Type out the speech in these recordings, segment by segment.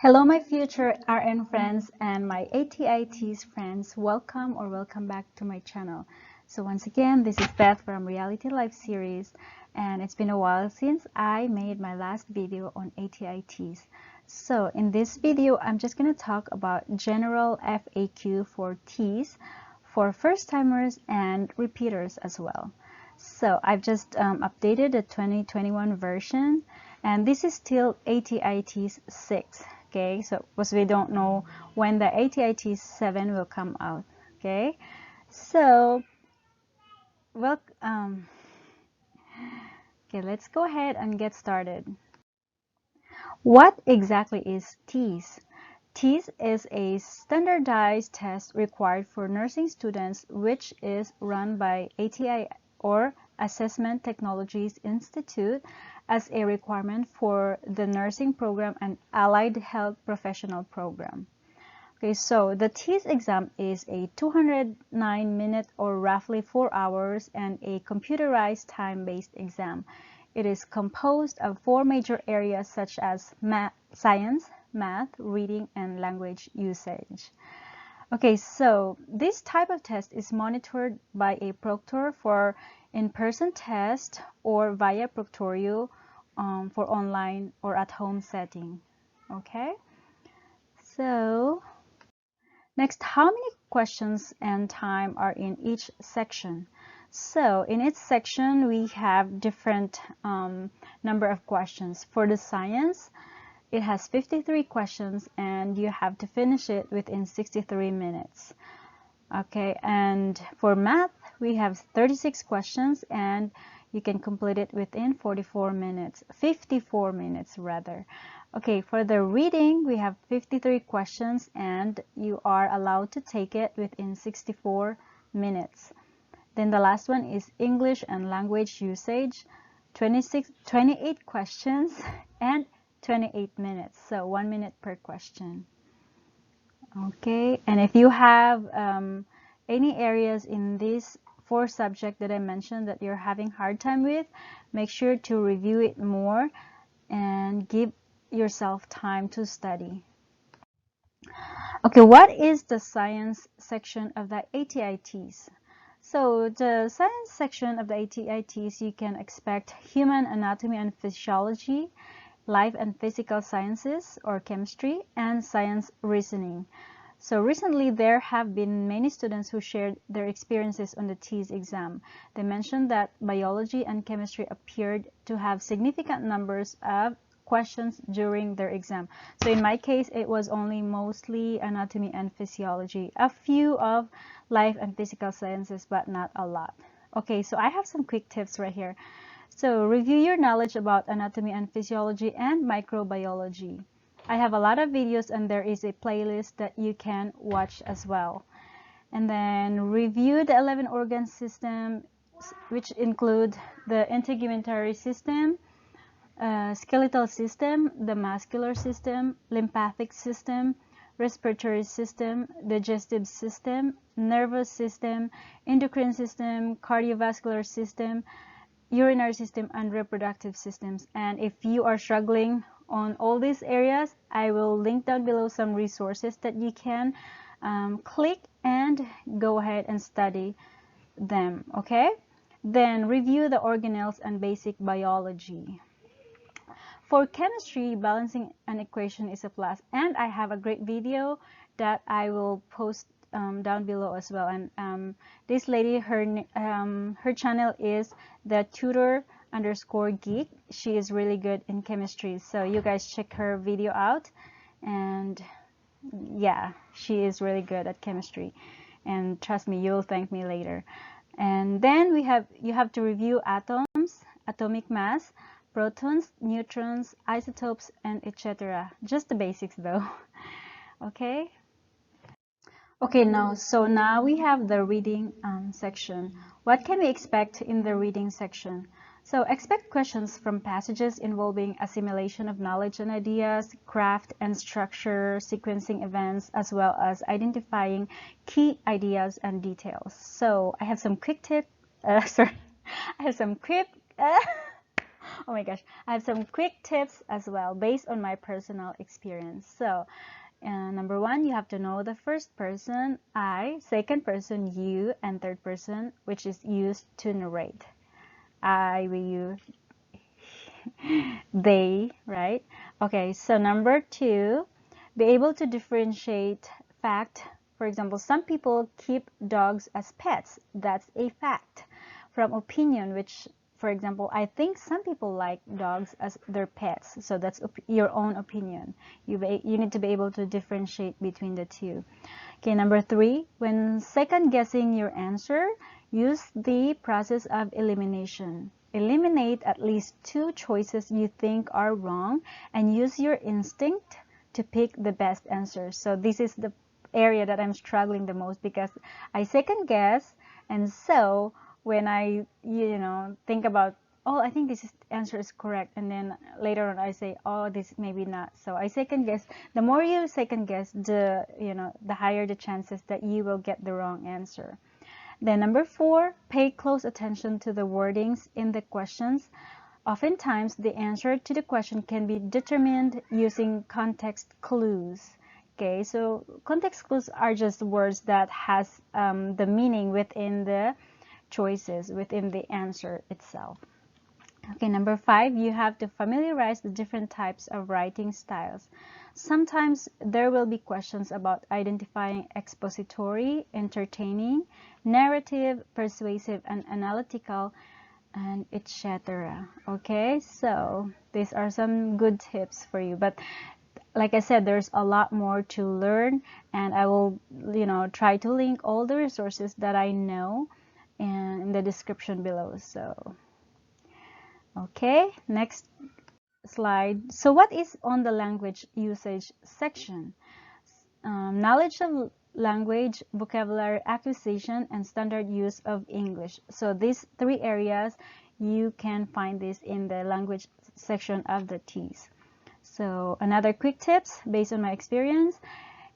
Hello, my future RN friends and my ATI TEAS friends. Welcome back to my channel. So once again, this is Beth from Reality Life series, and it's been a while since I made my last video on ATI TEAS. So in this video, I'm just going to talk about general FAQ for TEAS for first-timers and repeaters as well. So I've just updated the 2021 version, and this is still ATI TEAS 6. Okay, so because we don't know when the ATI TEAS 7 will come out. Okay, so okay, let's go ahead and get started. What exactly is TEAS? TEAS is a standardized test required for nursing students, which is run by ATI or Assessment Technologies Institute as a requirement for the nursing program and allied health professional program. Okay, so the TEAS exam is a 209-minute or roughly 4 hours and a computerized time-based exam. It is composed of 4 major areas such as science, math, reading, and language usage. Okay, so this type of test is monitored by a proctor for in-person test or via proctorio for online or at-home setting. Okay, so next, how many questions and time are in each section? So in each section, we have different number of questions. For the science, it has 53 questions and you have to finish it within 63 minutes. Okay, and for math, we have 36 questions and you can complete it within 54 minutes, 54 minutes rather. Okay, for the reading, we have 53 questions and you are allowed to take it within 64 minutes. Then the last one is English and language usage, 28 questions and 28 minutes, so 1 minute per question. Okay, and if you have any areas in these 4 subjects that I mentioned that you're having hard time with, make sure to review it more and give yourself time to study. Okay, what is the science section of the ATI TEAS? So the science section of the ATI TEAS, you can expect human anatomy and physiology, life and physical sciences or chemistry, and science reasoning. So recently there have been many students who shared their experiences on the TEAS exam. They mentioned that biology and chemistry appeared to have significant numbers of questions during their exam. So in my case, it was only mostly anatomy and physiology, a few of life and physical sciences, but not a lot. Okay, so I have some quick tips right here. So review your knowledge about anatomy and physiology and microbiology. I have a lot of videos and there is a playlist that you can watch as well. And then review the 11 organ system, which include the integumentary system, skeletal system, the muscular system, lymphatic system, respiratory system, digestive system, nervous system, endocrine system, cardiovascular system, urinary system, and reproductive systems. And if you are struggling on all these areas, I will link down below some resources that you can click and go ahead and study them. Okay, then review the organelles and basic biology. For chemistry, balancing an equation is a plus, and I have a great video that I will post down below as well. And this lady, her channel is the tutor_geek. She is really good in chemistry, so you guys check her video out. And yeah, she is really good at chemistry, and trust me, you'll thank me later. And then you have to review atoms, atomic mass, protons, neutrons, isotopes, and etc. Just the basics though. Okay. Okay, now we have the reading section. What can we expect in the reading section? So expect questions from passages involving assimilation of knowledge and ideas, craft and structure, sequencing events, as well as identifying key ideas and details. So I have some quick tips. I have some quick Oh my gosh, I have some quick tips as well based on my personal experience. So, number one, you have to know the first person, I, second person, you, and third person, which is used to narrate. I, we, you, they, right? Okay, so number two, be able to differentiate fact. For example, some people keep dogs as pets. That's a fact. From opinion, which, for example, I think some people like dogs as their pets. So that's your own opinion. You need to be able to differentiate between the two. Okay, number three, when second guessing your answer, use the process of elimination. Eliminate at least two choices you think are wrong and use your instinct to pick the best answer. So this is the area that I'm struggling the most because I second guess, and so when I think about, oh, I think this answer is correct, and then later on I say, oh, this maybe not. So I second guess. The more you second guess, the higher the chances that you will get the wrong answer. Then number four, pay close attention to the wordings in the questions. Oftentimes, the answer to the question can be determined using context clues. Okay, so context clues are just words that has the meaning within the choices, within the answer itself. Okay, number five, you have to familiarize the different types of writing styles. Sometimes there will be questions about identifying expository, entertaining, narrative, persuasive, and analytical, and etc. Okay, so these are some good tips for you. But like I said, there's a lot more to learn, and I will, try to link all the resources that I know in the description below. So, okay, next slide. So what is on the language usage section? Knowledge of language, vocabulary acquisition, and standard use of English. So these three areas, you can find this in the language section of the TEAS. So another quick tips based on my experience.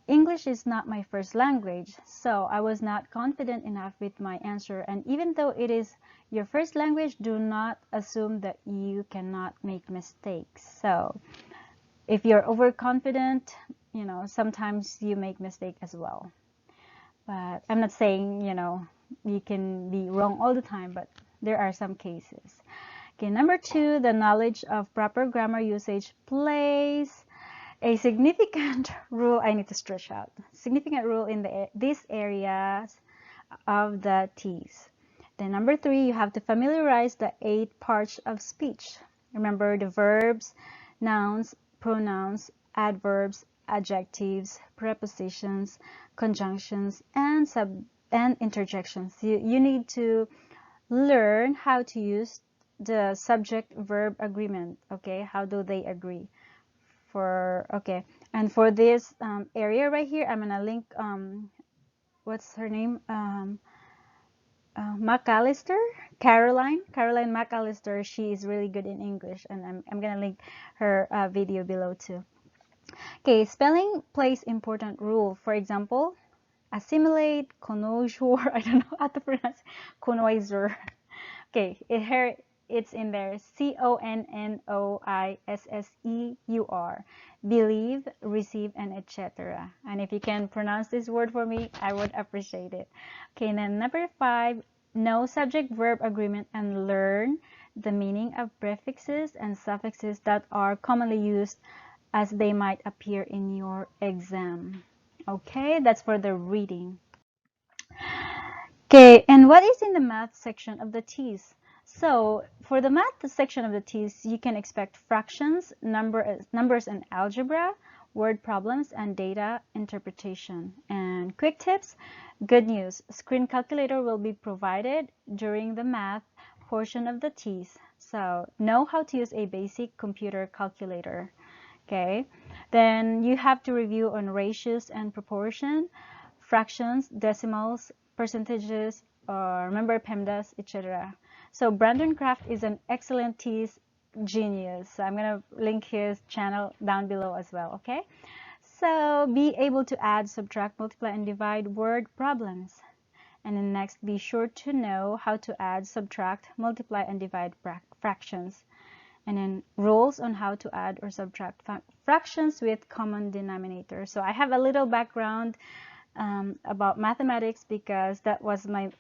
English is not my first language, so I was not confident enough with my answer. And even though it is your first language, do not assume that you cannot make mistakes. So if you're overconfident, sometimes you make mistake as well. But I'm not saying, you can be wrong all the time, but there are some cases. Okay, number two, the knowledge of proper grammar usage plays a significant role. I need to stretch out. Significant role in these areas of the TEAS. Then number three, you have to familiarize the 8 parts of speech. Remember the verbs, nouns, pronouns, adverbs, adjectives, prepositions, conjunctions, and interjections. You need to learn how to use the subject-verb agreement. Okay, how do they agree? Okay, and for this area right here, I'm gonna link what's her name, McAllister, Caroline McAllister. She is really good in English, and I'm gonna link her video below too. Okay, spelling plays important role. For example, assimilate, connoisseur, I don't know how to pronounce connoisseur. Okay, it's in there, CONNOISSEUR, believe, receive, and etc. And if you can pronounce this word for me, I would appreciate it. Okay, then number five, know subject-verb agreement and learn the meaning of prefixes and suffixes that are commonly used as they might appear in your exam. Okay, that's for the reading. Okay, and what is in the math section of the TEAS? So for the math section of the TEAS, you can expect fractions, numbers and algebra, word problems, and data interpretation. And quick tips, good news, screen calculator will be provided during the math portion of the TEAS. So know how to use a basic computer calculator. Okay, then you have to review on ratios and proportion, fractions, decimals, percentages, remember PEMDAS, etc. So Brandon Kraft is an excellent TEAS genius. So I'm going to link his channel down below as well, okay? So be able to add, subtract, multiply, and divide word problems. And then next, be sure to know how to add, subtract, multiply, and divide fractions. and then rules on how to add or subtract fractions with common denominator. So I have a little background about mathematics because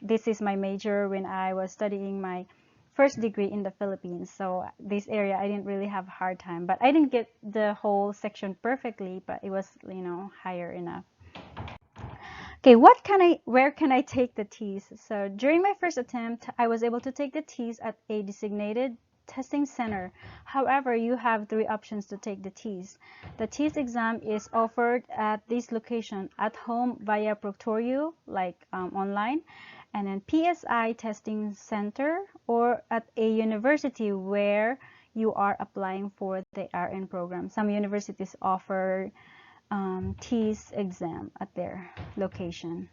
this is my major when I was studying my first degree in the Philippines. So this area I didn't really have a hard time, but I didn't get the whole section perfectly, but it was, higher enough. Okay, where can I take the TEAS? So during my first attempt, I was able to take the TEAS at a designated testing center. However, you have three options to take the TEAS. The TEAS exam is offered at this location, at home via Proctorio, like online, and then PSI testing center, or at a university where you are applying for the RN program. Some universities offer TEAS exam at their location.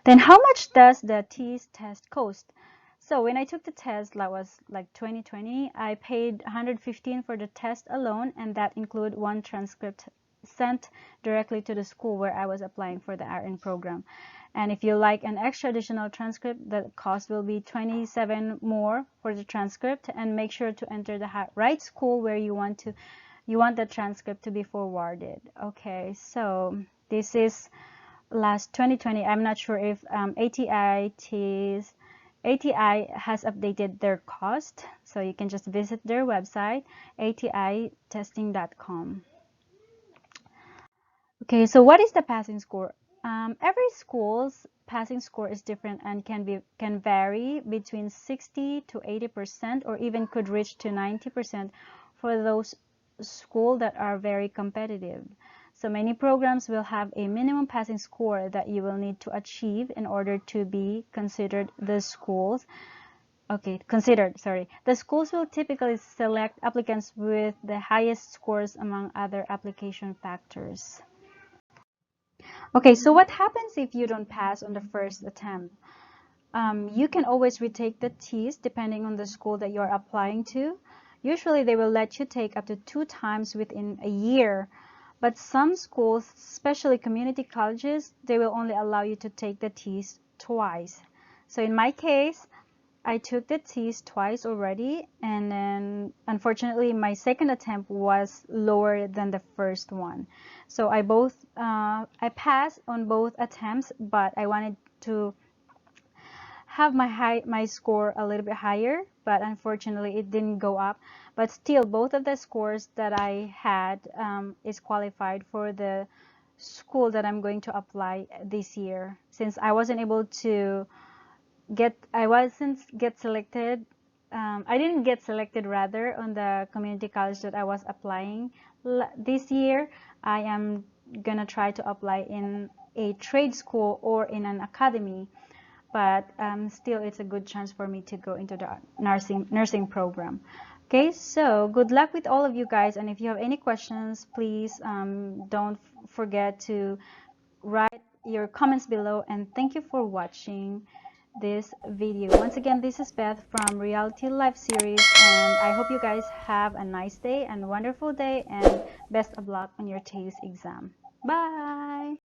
Then how much does the TEAS test cost? So when I took the test, that was like 2020, I paid 115 for the test alone, and that include one transcript sent directly to the school where I was applying for the RN program. And if you like an extra additional transcript, the cost will be 27 more for the transcript, and make sure to enter the right school where you want the transcript to be forwarded. Okay, so this is last 2020. I'm not sure if ATI TEAS ATI has updated their cost, so you can just visit their website, atitesting.com. Okay, so what is the passing score? Every school's passing score is different and can vary between 60 to 80%, or even could reach to 90% for those schools that are very competitive. So many programs will have a minimum passing score that you will need to achieve in order to be considered the schools. The schools will typically select applicants with the highest scores among other application factors. Okay, so what happens if you don't pass on the first attempt? You can always retake the TEAS depending on the school that you're applying to. Usually they will let you take up to 2 times within a year, but some schools, especially community colleges, they will only allow you to take the TEAS twice. So in my case, I took the TEAS twice already, and then unfortunately my second attempt was lower than the first one. So I passed on both attempts, but I wanted to have my score a little bit higher, but unfortunately it didn't go up. But still, both of the scores that I had is qualified for the school that I'm going to apply this year, since I wasn't able to I didn't get selected rather on the community college that I was applying this year. I am gonna try to apply in a trade school or in an academy, but still it's a good chance for me to go into the nursing program. Okay, so good luck with all of you guys, and if you have any questions, please don't forget to write your comments below, and thank you for watching this video. Once again, this is Beth from Reality Life Series, and I hope you guys have a nice day and wonderful day, and best of luck on your TEAS exam. Bye!